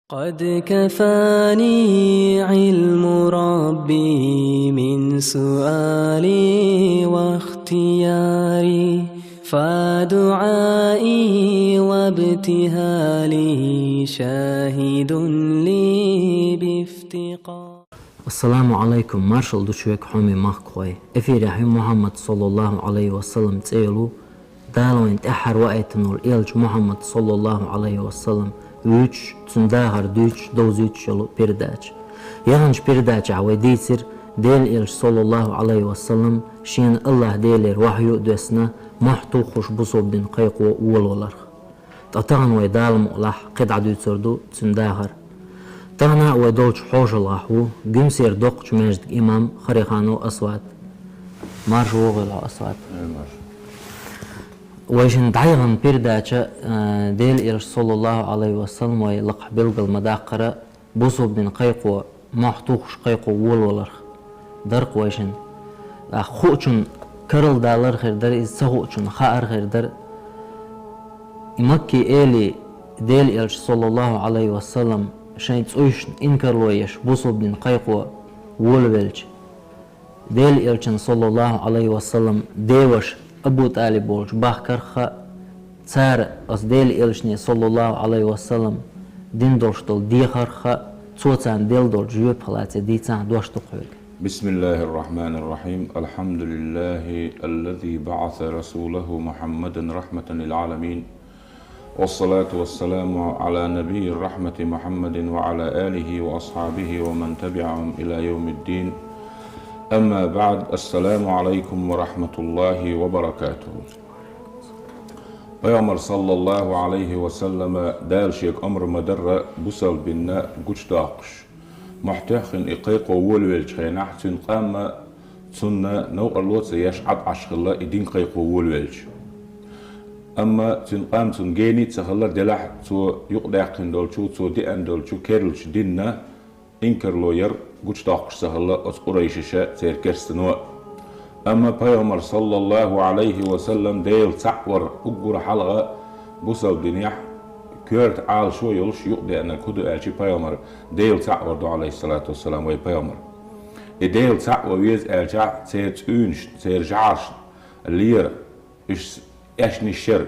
قد كفاني علم ربي من سؤالي واختياري فدعائي وابتهالي شاهد لي بافتقار. السلام عليكم مارشال دوشوك حومي مخكوي افيري حي محمد صلى الله عليه وسلم تسيلو دالو انت احر وقت نور إلج محمد صلى الله عليه وسلم 3 تنداهر 2 يلو بيرداج يهنج بيرداج عوي ديسر ديل إلج صلى الله عليه وسلم شين الله ديلر وحيو دوسنا محتو خوش بصوب دين قيقو ولولرخ تطغن ويدالم ألاح قدع دوتسردو تنداهر تغنا ودولش حوش الله جمسير دوق مجد إمام خريخانو أصوات مارش وغلا أصوات ويشن دعيغن بيرداچا ديل إلش صلى الله عليه وسلم ويلق بلغل مداقرة بوصوب بن قيقو محتوخش قيقو ولولرخ درق ويشن خوچن كرل دالر خير در إز سهوچن خائر خير در إمكي إلي ديل إلش صلى الله عليه وسلم شاين تسويش إنكر لويش بوصوب بن قيقو ولولج ديل إلشن صلى الله عليه وسلم ديوش أبو طالب بولج باخكرخة تار أس ديل إلشني صلى الله عليه وسلم دين دوشتل ديخرخة توتان ديل دولج يوب خلاتي ديتان دوشتل قويل. بسم الله الرحمن الرحيم. الحمد لله الذي بعث رسوله محمدا رحمة للعالمين والصلاة والسلام على نبي الرحمة محمد وعلى آله وأصحابه ومن تبعهم إلى يوم الدين. أما بعد، السلام عليكم ورحمة الله وبركاته. Peygamber sallallahu aleyhi ve selleme dalşek amr madara busal binna guçtaqış. Muhtaqin iqiq wolwel chayna tun qama sunna نوع اللوت يشعب عشقلا idin qiq wolwel. Amma tun qam tun geni tsahalla delah tu yuqdaqin dolchu tu di andolchu kerlch dinna inkerloyer guçtaqış sahalla os qurayşişe serkerstino. أما Peygamber sallallahu aleyhi ve sellem değil ta'var ugur halga busal dünya kört al şu yol şu yuqdana kudu elçi Peygamber değil ta'var aleyhissalatu vesselam ve Peygamber. Değil ta'var yüz elça seyt ünş seyircaş lir iş eşni şer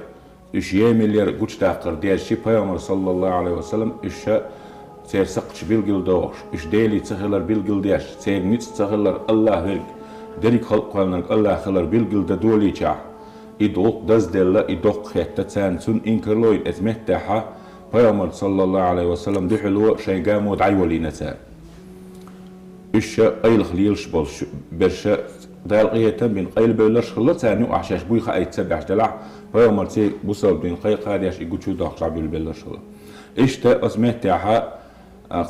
iş yemiler guçtaqır diye Peygamber sallallahu aleyhi ve sellem işe sersaqç bilgil doğuş iş değil tsahlar bilgil diye seyrnit tsahlar Allah ver derik halqlarının Allah xalar bilgilde doliça idok dazdella idok xetta tsansun inkerloid etmehtaha Peygamber sallallahu aleyhi ve sellem dihlu şey gamod aywalinata işe ayl xliyilş bol berşe dalqiyatan bin qayl beylerş xalla tani ahşaş bu xayt sabah dala Peygamber ti busal bin qayqa diyaş iguçu daqqa bil beylerş xalla işte asmehtaha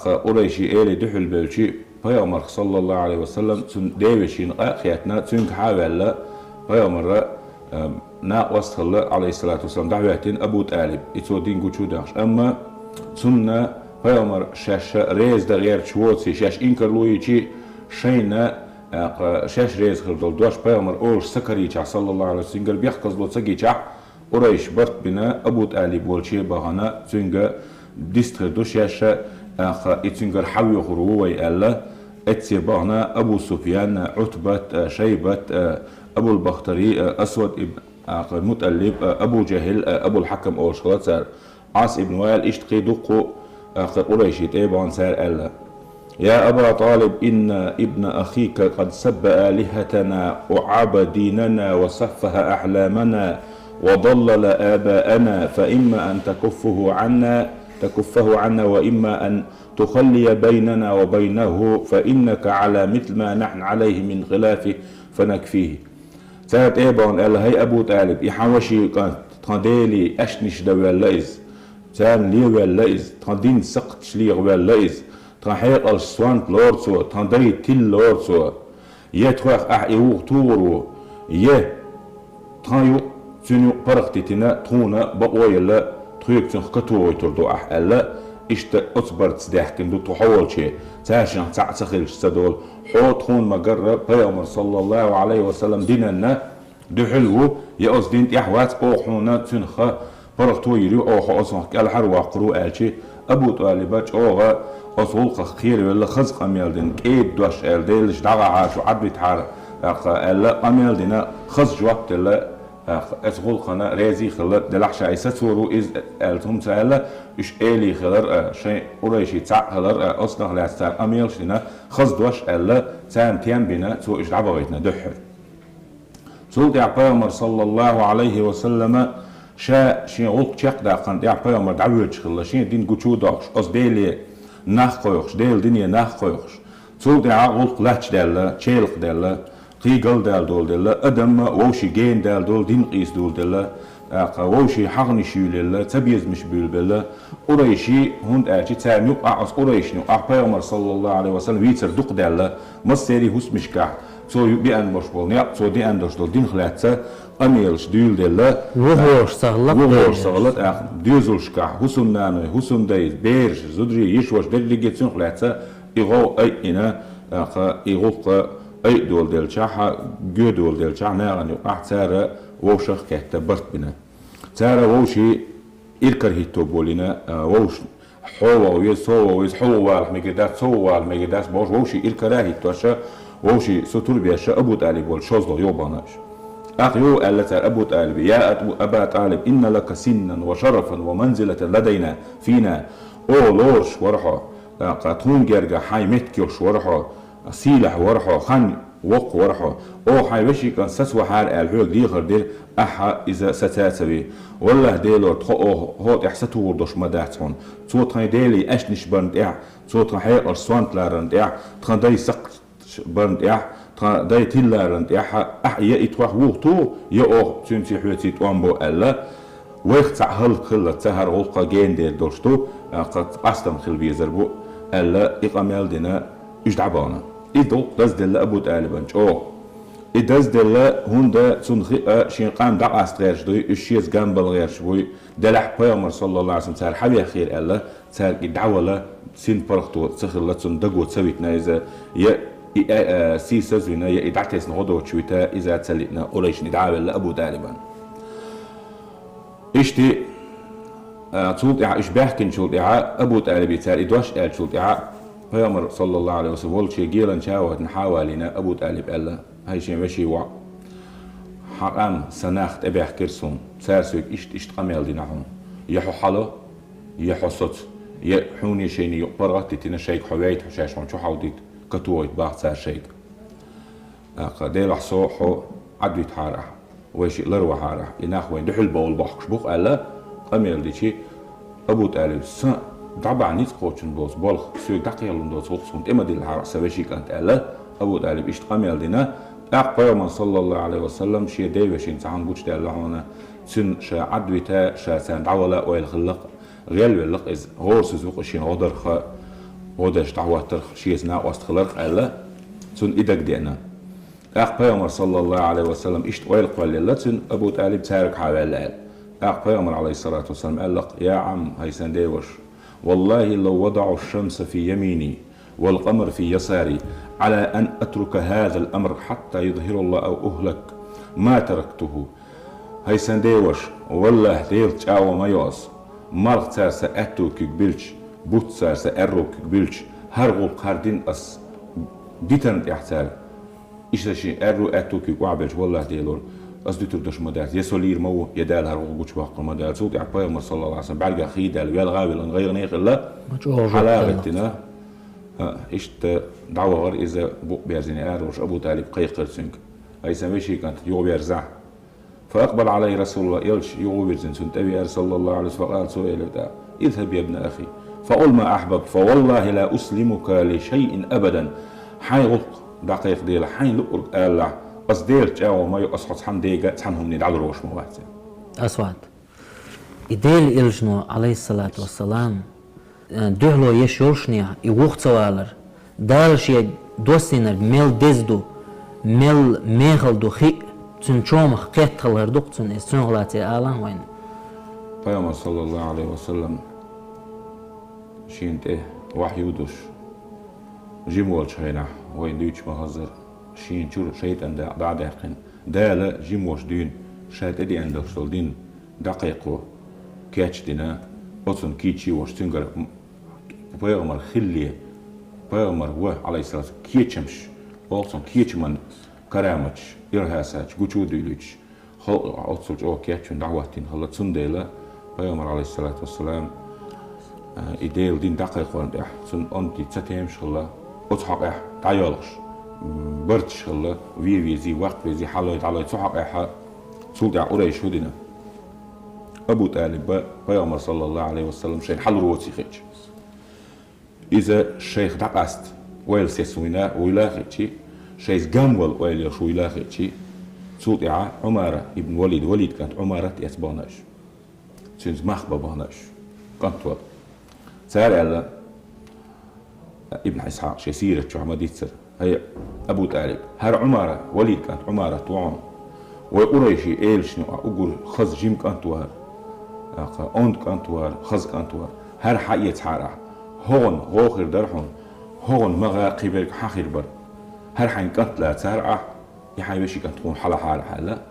Qurayşi eli dihul belçi Peygamber sallallahu aleyhi ve sellem tün deveşin akiyatna tün havalla Peygamber na wasalla aleyhissalatu vesselam davetin Abu Talib itodin guçudaş ama tünna Peygamber şaş rez da yer çuotsi şaş inkerloyici şeyna şaş rez khırdol doş Peygamber ol sakariça sallallahu aleyhi ve sellem biyaqaz lot sagiça Qurayş bart bina Abu Talib bolçi bahana tünga distrdo şaş إتنجر حوي خروي ألا اتبعنا أبو سفيان عتبة شيبة أبو البختري أسود ابن متألب أبو جهل أبو الحكم أو شغلات سار عاص ابن وائل اشتقي دقو قريش تبعا سار ألا يا أبا طالب إن ابن أخيك قد سب آلهتنا وعاب ديننا وسفه أحلامنا وضلل آباءنا فإما أن تكفه عنا وإما أن تخلي بيننا وبينه فإنك على مثل ما نحن عليه من خلافه فنكفيه. ساعة إيبان قال هي أبو طالب يحوشي كان تنديلي أشنش دواللئز تان لي واللئز تندين سقط شليغ واللئز تنحيق السوانت لورسو تندري تل لورسو يتخوخ أحيوغ تورو تنيو تنيو برختتنا تونا بقويلا تخيكتن خكتو ويتردو ألا إشتا أصبرت سداحكن دو تحول شيء تاشن تعتخل استدول حوت خون مقرر Peygamber sallallahu aleyhi ve sellem dinنا دحلو يأس دين يحوات أو حونا تنخا برختو يريو أو حوصن كالحر وقرو آلشي أبو طالب أوغا أصولق خير ولا خزق أميالدين كيد دوش ألديلش دعا عاشو عدبت حار ألا أميالدين خز جوابت ألا أصولقنا رازي خلر دلحش عيسى سورو إز ألتهم سألا إش إلي خلر شيء أوريشي تاع خلر أصنع لاستار أميالش دينا خز دوش ألا تام تيام بنا سو إش دعبغيتنا دحر سولت يا بيامر صلى الله عليه وسلم شا شين غلق تشق داقن يا بيامر دعوتش خلا شين دين قوتشو داقش أص ديلي ناخ قويخش ديل دنيا ناخ قويخش سولت يا غلق لاتش دالا تشيلق دالا قيقل دال دول دالا أدم ووشي جين دال دول دين قيس دول دالا ووشي حغني شيوليلا تبيز مش بيلبلا أوريشي هند أشي تام يقع أص أوريشي يقع بيامر صلى الله عليه وسلم ويتر دق دالا مصيري هوس مشكح سو بيان باش بولنيا سو دي اندرش دول دين خلاتسا اميلش ديل ديلا وهوش سغلط ديزولشكا حسن نانو حسن دايز بيرش زدري يشوش ديليجيتسيون خلاتسا ايغو اي انا ايغو اي دول ديل شاحا جو دول ديل شاح ناغن يقع تسارا ووشخ كهتا برت بنا تسارا ووشي إلكر هيتو بولينا ووش حوا ويسوا ويس حوا ميجدات سوا ميجدات باش ووشي إلكر هيتو ووشي ستور بيشا أبو طالب والشوزلو يوباناش أخيو ألا أبو طالب يا أبا طالب إن لك سنا وشرفا ومنزلة لدينا فينا أو لورش ورحا قاتون جرجا حي متكيوش ورحا سيلح ورحا خان وق ورحا أو حي وشي كان سسوا حال الحوق دي غردير أحا إذا ستاتبي والله ديلو تخو هوت إحساتو وردوش مداتون صوت هاي ديلي أشنش بند صوت هاي أرسوانت لارند تخان داي سقط بند داي تيلارند يا إتواه وقتو يا أو تمسي حوتي توامبو ألا وقت هل كل تهر غلقا جين دير دوشتو قد أستم خل بيزربو ألا إقامل دينا إجدعبانا إدو داز ديلا أبو طالبانش أو إداز ديلا هوندا تنخي شين قام دع أستغيرش دوي إشيز جنب الغيرش بوي دلح بيامر صلى الله عليه وسلم تهر حبيا خير ألا تهر إدعولا سين برختو تسخر لتسندقو تسويتنا إذا سيسز ونا يدعتس نغدو تشويتا إذا تسلقنا أوليش ندعابل لأبو طالبان إشتي تشولت إشباه كن شولت أبو طالب يتسال إدواش شولت بيامر صلى الله عليه وسلم ولشي جيلا شاوت نحاولنا أبو طالب ألا هاي شي ماشي وع حقام سناخت أبيح كرسون سارسوك إشت قميل دينهم يحو حلو يحو صوت يحوني شيني يقبرغت تينا شيك حويت حشاشون شو حاوديت كتويت باخت سار شيك ديل حصوحو عدويت حارح ويشي لروا حارح يناخ وين دحل بول باخش بوخ ألا قميل ديشي أبو طالب سن دعبا نيت قوتشن بوز بولخ سويك دقيلون دوز وقسونت إما ديل حارح سويشي كانت ألا أبو طالب إشت قميل دينا بيوما صلى الله عليه وسلم شي ديوشين سعان بوش دي الله هنا سن شا عدويتا شا سان دعولا ويل خلق غيل ويلق إز غورس زوق شين غدر خا وداش دعواتر شيزنا واستخلق ألا سن إدك دينا بيومر صلى الله عليه وسلم إشت ويل قال لله سن أبو طالب تارك حوالي بيومر عليه الصلاة والسلام قال لك يا عم هيسان ديوش والله لو وضعوا الشمس في يميني والقمر في يساري على أن أترك هذا الأمر حتى يظهر الله أو أهلك ما تركته هيسان ديوش والله ديل تاو ما يوص مالك تارسا أتوك قبلش بوت سارسا أروك قبلش هرغل قاردين أس ديتن احتار إيش شيء أرو أتوك وعبلش والله ديلور أس ديتر دش مدات يسولير مو يدال هرغل بوش باق مدات صوت عباية صلى الله عليه وسلم بعد خيدة الويل غاوي لن غير نيخ الله حلاغتنا إشت دعوة غير إذا بوق بيرزيني أروش أبو طالب قيقر سنك أي سميشي كانت يو بيرزع فأقبل عليه رسول الله يلش يو بيرزين سنت أبي صلى الله عليه وسلم فقال سؤال اذهب يا ابن أخي فقل ما أحبب فوالله لا أسلمك لشيء أبدا حي غلق دقيق ديلا حي لقرق ألا بس ديل جاو ما يقصحص حن ديجا تحنهم ندعو روش مواتي أسوات إديل إلجنو عليه الصلاة والسلام دهلو يشورشني يوخت سوالر دالشي دوسينر ميل دزدو ميل ميخل دو خي تن شومخ قيتخلر دوق تن استنغلاتي آلان وين بيوم صلى الله عليه وسلم شينت وحي ودوش جيمول شهينا وين دوش مهزر شين شور شيطان دا داقن دالا جيموش دين شايت ادي عندك سولدين دقيقو كاتش دينا اوتن كيتشي وش تنقر Peygamber khilliye Peygamber ve aleyhisselam kiyeçmiş olsun kiyeçman karamat irhasaç güçüdülüç otsulç o kiyeçün davatin halatsun deyla Peygamber aleyhissalatu vesselam ideal din daqiqon da sun onti tsatem shalla othaq dayolx برد شغلة في زي وقت في زي حلوة على صحق إحا سودع قريش هدنا أبو طالب بيامر صلى الله عليه وسلم شيء حل روتي خيج إذا الشيخ دقست ويل سيسوينا ويلا خيجي شيخ جمول ويل يشو ويلا خيجي سودع عمارة ابن وليد كانت عمارة يسبانش سنز مخبا بانش كانت ول سأل الله ابن إسحاق شيء سيرة شو عمديت سر هي أبو طالب هر عمارة وليد كانت عمارة توعون وقريشي إيل شنو أقول خز جيم كانت وهر أوند كانت وهر خز كانت وهر هر حقية حارة هون غوخر درحون هون مغا قبل حاخر بر هر حين كانت لا تسارع يحاي بشي كانت تكون حلا حالة حالة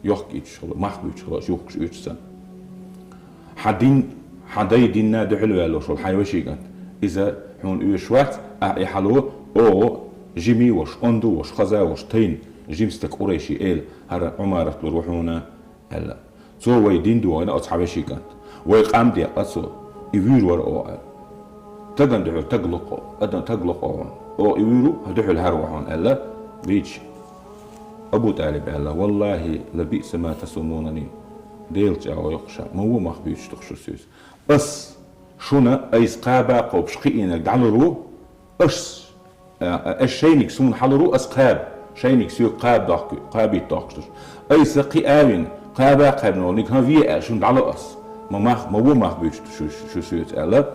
يحكي شغل مخبي شغل يوكش يوتسن حدي دينا دحلو لو شغل حاي بشي كانت إذا هون يشوات يحلو أو جيمي وش أندو وش خزا وش تين جيمستك قريشي إل هر عمارة لروحونا هلا سو ويدين دو أنا أصحاب شي كانت ويقام دي أصو يفير ور أو تجن دحو تغلق أدن تغلق أو يفيرو هدحو الهروحون هلا بيتش أبو طالب هلا والله لبئس ما تسمونني ديلت أو يقشع ما هو مخبيش تخشو سيس بس شونا أيس قابا قوبش قينك دعلرو أش الشينك سون حلرو أسقاب شينك سيو قابي تاقشتر أي سقي آوين قابا قابنو نيك هنفيه شون دعلو أس ما هو مخبيش شو سيوت ألا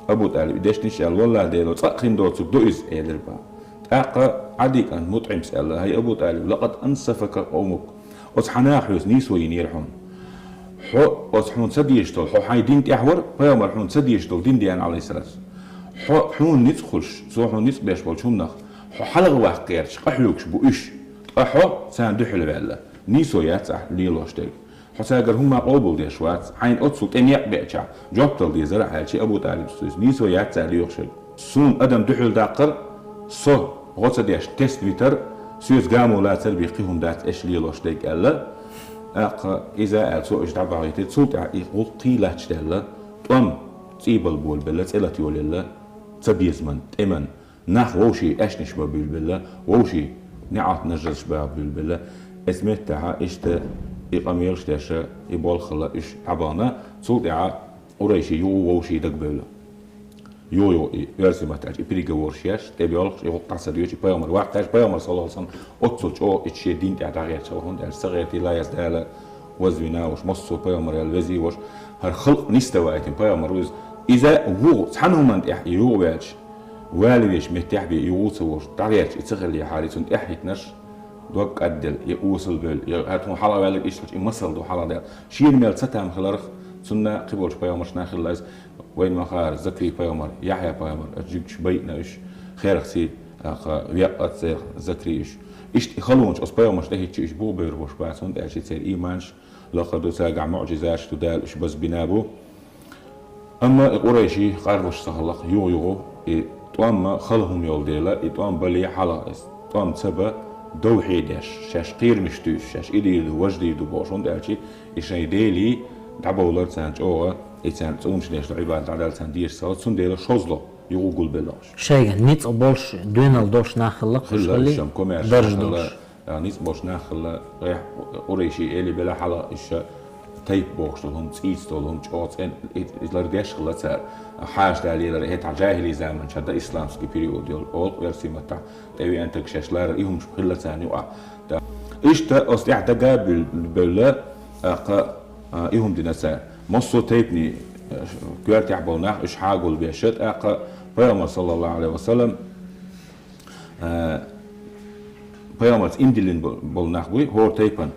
أبو طالب ديش نشال والله ديلو تقين دوتسك دوئز إيدر با تاقا عديك أن مطعم سألا هاي أبو طالب لقد أنصفك قومك أصحناحيوس نيسوين يرحون حو أصحون سديشتل حو حي دين تحور بيامر حون سديشتل دين ديان عليه السلام حون نتخلش سو حون نتباش بالشون نخ حلق واحد قيرش قحلوكش بوش أحو سان دحل بالله نيسو ياتح ليلوش تيك حساجر هما قبول دي شوات حين أتصل تنيق بيتشع جوبتل دي زرع هالشي أبو طالب سويس نيسو ياتح ليوخشل سون أدم دحل داقر سو غوصة ديش تست متر سويس قاموا لا تربي قيهم دات إيش ليلوش تيك ألا إذا أتسو إجدع بعيتي تصوت يقول قيلة تشتغل طم تيبل بول بلا تسألتي ولا تبيزمن تمن نخ ووشي أشنش بالبلا ووشي نعت نجرش بالبلا اسمتها إشتا إقاميرش تاشا يبول خلا إش عبانا تصوت قريشي يو ووشي دق بلا يو يرسم تاج إبريجا ورشياش تبيالش يقطع سديوش بيامر وقت تاج بيامر صلى الله عليه وسلم أتصل أو إتشي دين تعتقد شوهون در صغيرتي لا يزدال وزوينا وش مصو بيامر الوزي وش هر خلق نستوى أتين بيامر وز إذا هو سحنهم من تح يو بيش والديش متح بي يوصوش تعريش يتسخلي حارس انت احيتنش دوك أدل يوصل بال هاتهم حلا بالك إيش مصل دو حلا ده شيل ميل ستهم خلارخ سنة قبولش بيامرش ناخل لاز وين ما خار زكري بيامر يحيى بيامر أجيكش بيتنا إيش خير خسي ويقت سير زكري إيش يخلونش أص بيامرش ده هيك إيش بو بيربوش بس هون إيش يصير إيمانش لقد ساقع معجزات تدال إيش بس بنابو أما قريشي قاربوش سهلق يو طوام خلهم يول ديلا طوام بلي حلا طوام سبا دوحي داش شاش قير مشتوش شاش إيدي وجدي دو بوشون دالشي إيش يديلي دعبولر سانج أوه إنسان تقومش ليش العباد على لسان ديش صوت سون ديلا شوزلو يقول بلاش شيء نيت أبولش دوينال دوش ناخلق خلي شم كوميرش درج دوش نيت بوش ناخل ريح قريشي إلي بلا حلا إيش تيب بوش لهم تيس لهم جوت إن إزلر ديش خلص حاج دالي لريت عجاهلي زمن شد إسلامسكي بريود يول أول ورسي متى تبي أنت كشاش لار إيهم مش خلص يعني وقع إيش تا أصلي احتاجا بلا إيهم ديناسا مصو تيبني كوارت يحبوناه إيش حاجول بيشت بيامر صلى الله عليه وسلم بيامر إندلين بولناه بوي هو تيبن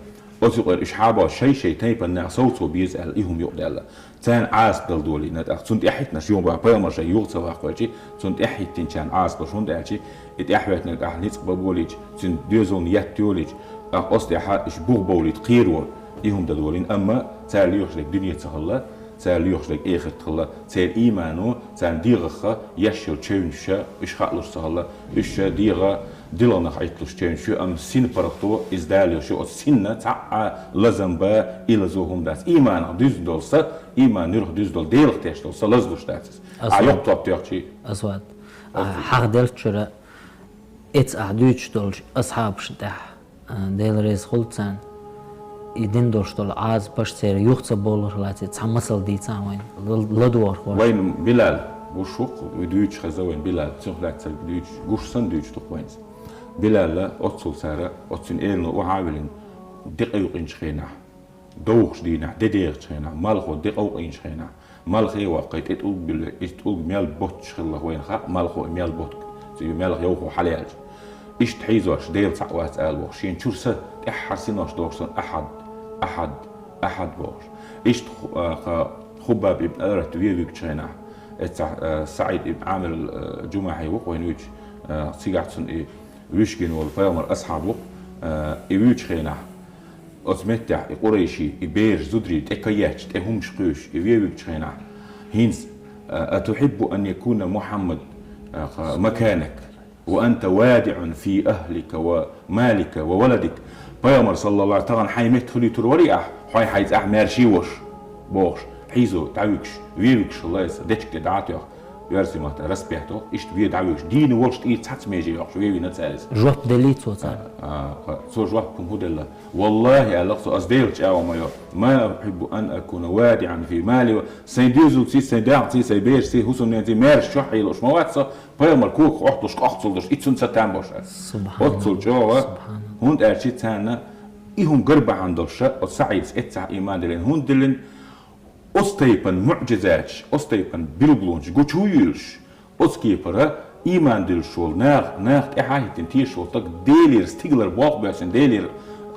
أصير إيش حابة شيء تيبن ناق صوته بيزعل إيهم يقدر تان عاس بالدولي نت صنت إحيت نشيوم بقى بيامر شيء يغصب أخواتي صنت إحيت تنشان عاس بشون دالشي إتأحوت نت أحنيت بقوليج صنت ديزون يتوليج أصلي إيش بوغ بوليج قيرور إيهم دولين أما تالي يخلق دنيا تسهلا سال يخرج إخر تخلا سال إيمانه سال ديغة يشيل تشينشة إيش خالص تخلا إيش ديغة دلنا خايتلوش تشينشة أم سين برضو إزدالي شو السنة تاع لازم با إلى زوهم داس إيمان دوز دولسا إيمان نروح دوز دول ديل تيش دولسا لازلوش داس عيوب طب تيجي أسود حق دلت شرا إتس أحدوش دولش أصحاب شتاح ديل ريز خلصان يدين دولش دول عاز باش تير يختص بولر لاتي تحمسل دي تاوين لدوار وين بلال وشوق ودوش خزوين بلال تخلات سل دوش قوش سندوش تقوينز بلال لا أتصل سارة أتصل إلنا وعاملين دقيق إنش خينا دوخش دينا دقيق خينا مالخو دقيق إنش خينا مالخي وقيت إتقول ميال بوت خلا وين خا مالخو ميال بوت زي مالخ يوخو حليال إيش تحيزوش ديل سعوات قال وخشين شورسة إحسنوش دورسون أحد بوش إيش خباب ابن أرت ويبيك خينا سعيد ابن عامر جمعة وين ويش سيجاتون إيه ويشكين والفيامر أصحابه يويش خينا أزمتع قريشي يبير زدري تكياتش تهمش قيش يويش خينا هينز أتحب أن يكون محمد مكانك وأنت وادع في أهلك ومالك وولدك فيامر صلى الله عليه وسلم حيمت خلي تروريا حي حيز أحمر شيوش بوش حيزو تعويكش ويويكش الله يسدتك دعاتيا يارسي مات رسبيتو إيش بيد عويش دين وولش إيه تحت ميجي يوش ويوي نتسالس جواب دليت صوتان سو جوابكم هو دلله والله ألقص أصديرش أو ما أحب أن أكون وادعا في مالي سيديزو تسي سيداعتي سيبير سي حسن نتي مارش شحي لوش مواتسا فيامر كوك أحطوش أحطولش إتسون ستان باش سبحان الله أحطول جوا هون أرشي تانا إيهم قربة عندوش وسعيد إتسع إيمان دلين هون دلين أستيبن معجزات أستيبن بيلبلونش قوتشويلش أسكيبرا إيمان دل شول ناغ إحاهيتن تير شول تك ديلير ستيغلر باق باسن ديلير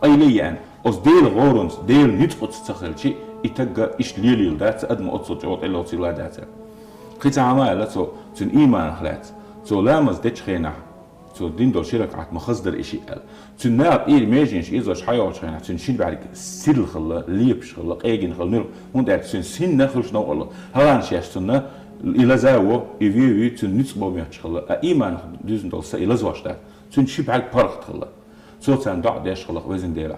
أيليان أس ديل غورونس ديل نتقط تسخلشي إتقى إش ليليل دات أدم أتصل جوات إلا أتصل دات خيط عمالة تن إيمان خلات لامز ديش خينا دين دول شرك عت مخصدر إشي قال تناب ماجينش إذاش حياة خينا تنشيل بعد سيل خلا ليبش خلا قاجن خلا نور هون ده تنسين نخلش نو الله هلان شيء تنا إلى زاوة يفيو تنسبه بيش خلا إيمان دوزن دول إلى زواج ده تنشيل بعد فرق خلا تان دع داش خلا وزن ديلا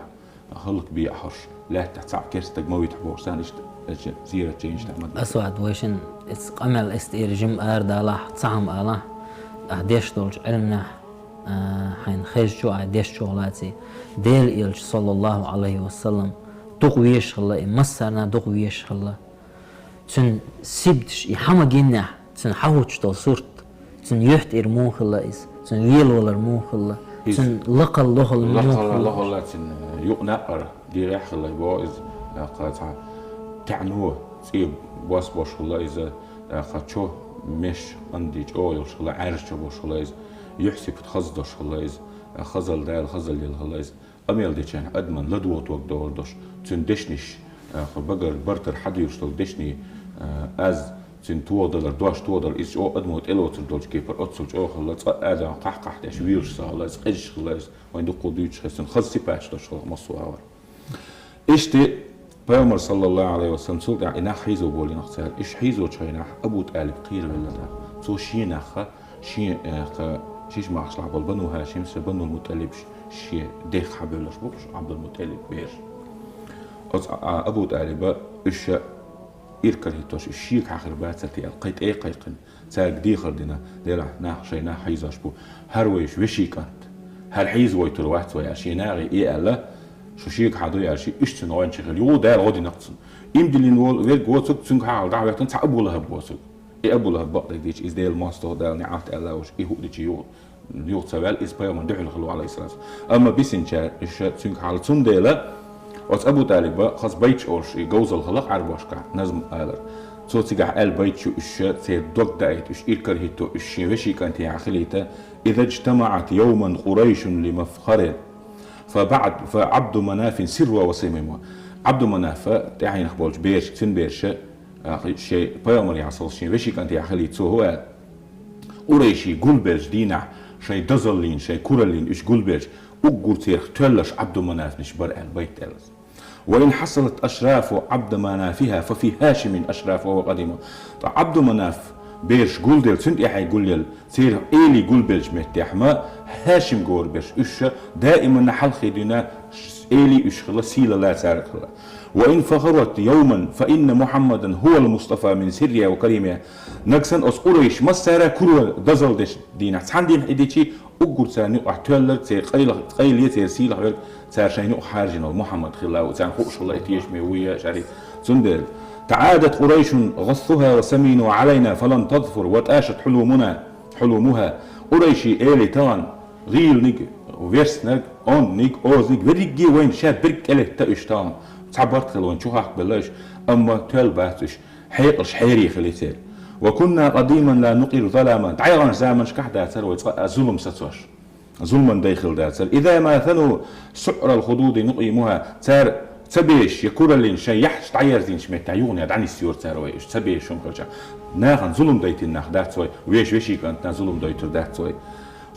خلق بي أحرش لا تحتاج كرستك ما يتحبور سانش زيرة تشينج تعمل أسود ويشن قمل استيرجم أردالله تعم الله أهديش دولج علمنا حين خيش جو أهديش شغلاتي ديل إلج صلى الله عليه وسلم دقويش خلا مسرنا دقويش خلا تن سبتش يحما جنة تن حوش دول صورت تن يحت إرمو خلا إس تن ويل ولا إرمو خلا تن لقى الله الله تن يقنقر دي ريح خلا يبوز قاطع تعنوه تيب باس باش خلا إذا قاتشو مش عندي أو شغلة عارش جبوا شغلة يحسب تخزدش شغلة خزل ده الخزل للخلاص أميل دي كان أدمن لدوت وقت دوردش تندشنش خبجر برتر حد يشتغل دشني از $2 $2 إيش أو أدموت إلوتر دوج كيبر أتصل أو خلاص أدا قح دش ويرش خلاص إيش خلاص وين دقوا ديش خسن خلصي باش دش مصور إيش تي پیامبر صلی الله علیه و سلم سول در اینه حیزو بولی نخسر ایش حیزو چاینه ابو طالب قیل ولده تو شینه شیش معش عبد بنو هاشم بنو المطلب شي ديخ حبلش بوش عبد المطلب بير ابو طالب ايش يركل هيتوش الشيك اخر باتتي القيت اي قيقن ساق دي خردنا ديلا ناح شينا حيزاش بو هرويش وشيكانت هل حيز ويتر واحد ويا شيناغي اي الا شو شيك حدو يا شي ايش نوين شغل يو دار غادي نقصن يمدلين وول وير غوتك تنك حال دعوه تنت ابو لهب بوسك اي ابو لهب بقى ديش از ديل ماستر دال نعات الا وش اي هو ديش يو تسوال اس بايو من دحل خلو عليه السلام اما بيسنجا ايش تنك حال تون ديلا وس ابو طالب خاص بيتش اورش جوز الخلق عرباشكا نظم قالر صوتي البيتش ايش سي دوك دايت ايش يركر هيتو ايش وشي كانت يا خليته اذا اجتمعت يوما قريش لمفخر فعبد مناف سر وسميمه عبد مناف تعين خبولج بيرش تن بيرش شيء بايمر يعصل شيء وشي كانت يا خليته هو قريشي قلبرج دينا شيء دزلين شيء كورلين ايش قلبرج وقرتير تلش عبد مناف نش برع البيت تلس وإن حصلت أشراف عبد منافها ففي هاشم أشراف وهو قديم. عبد مناف بيرش قول ديل سنت يحي قول يل سير إيلي قول بيرش متيح ما هاشم قور بيرش إيش دائما نحل خيدنا إيلي إيش خلا سيلا لا سارق خلا. وإن فخرت يوما فإن محمدا هو المصطفى من سريا وكريمها نكسن أس قريش مسارة كل دزل دش دينا ساندين إديشي أقول ساني أحتل سير قيل يسير سيلا غير سار شيء خارجنا محمد خلا وسان خوش الله يتيش ميوية شريف سندل. تعادت قريش غصها وسمينوا علينا فلن تظفر وتآشت حلومها قريشي إيلي تان غيل نيك وفيرس نيك أون نيك أوز نيك وريجي وين شاب برك إله تأشتان تعبرت خلوين شو حق بلاش أما تل باتش حيقش حيري خليتير. وكنا قديما لا نقر ظلاما تعيران زامن شكح داتر وظلم ستوش ظلما داخل داتر إذا ما ثنوا سعر الخدود نقيمها تار تبيش يكون اللي شيء يحش تعير زين شمت عيون يدعني السيور تاروي إيش تبيش شو مخرجة ناخن ظلم دايت الناخ دات سوي ويش كانت ظلم دايت دات سوي.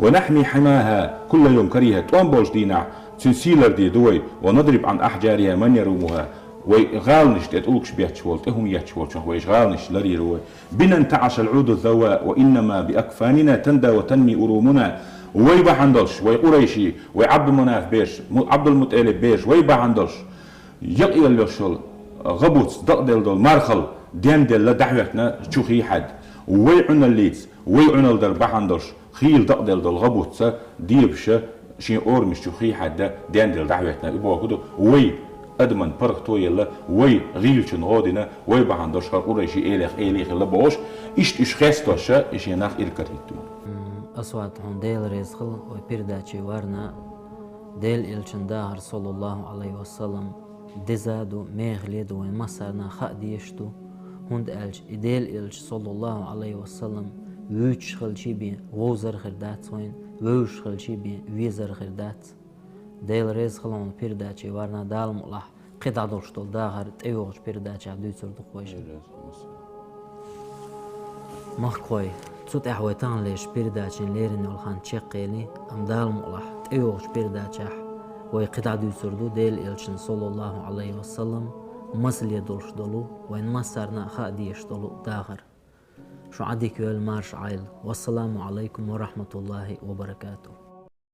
ونحمي حماها كل يوم كريهة توامبوش دينا تنسيلر دي دوي ونضرب عن أحجارها من يرومها ويغالنش تقولكش بيتشولت هم يتشولت ويغالنش لري روي بنا انتعش العود الذواء وإنما بأكفاننا تندى وتنمي أرومنا ويبا عندلش ويقريشي ويعبد مناف بيش عبد المطالب بيش ويبا عندلش يقي اللوشل غبوت دقدل دول مارخل دين دل لدعوتنا تشوخي حد ويعنا الليت ويعنا الدربح عندلش خيل دقدل دول غبوت ديبش شين اور مش تشوخي حد دين دل دعوتنا يبقى كده وي ادمن برختو يلا وي غيلشن غادنا وي بعندش قريشي إليخ لبوش إيش خاستوش إيش يناخ إلكريتو أصوات هون ديل رزخل وبيرداتشي وارنا ديل إلشن داهر صلى الله عليه وسلم دزادو ميغليدو وين مسارنا خاديشتو هند ألش ديل إلش صلى الله عليه وسلم ويش خلشي بين ووزر خردات وين ويش خلشي بين ويزر خردات ديل ريز خلون بيرداتشي وارنا دالم الله قطع دوشتول داهر تيوغش بيرداتشي عبدو يتسردو خويش مخ خوي تسوت احويتان ليش بيرداتشين ليرن والخان تشيقيلي ام دالم الله تيوغش بيرداتشي ويقطع دو يتسردو ديل إلشن صلى الله عليه وسلم مسل يدولش دولو وين مسارنا خاديش دولو داهر شو عديك يول مارش عيل والسلام عليكم ورحمة الله وبركاته.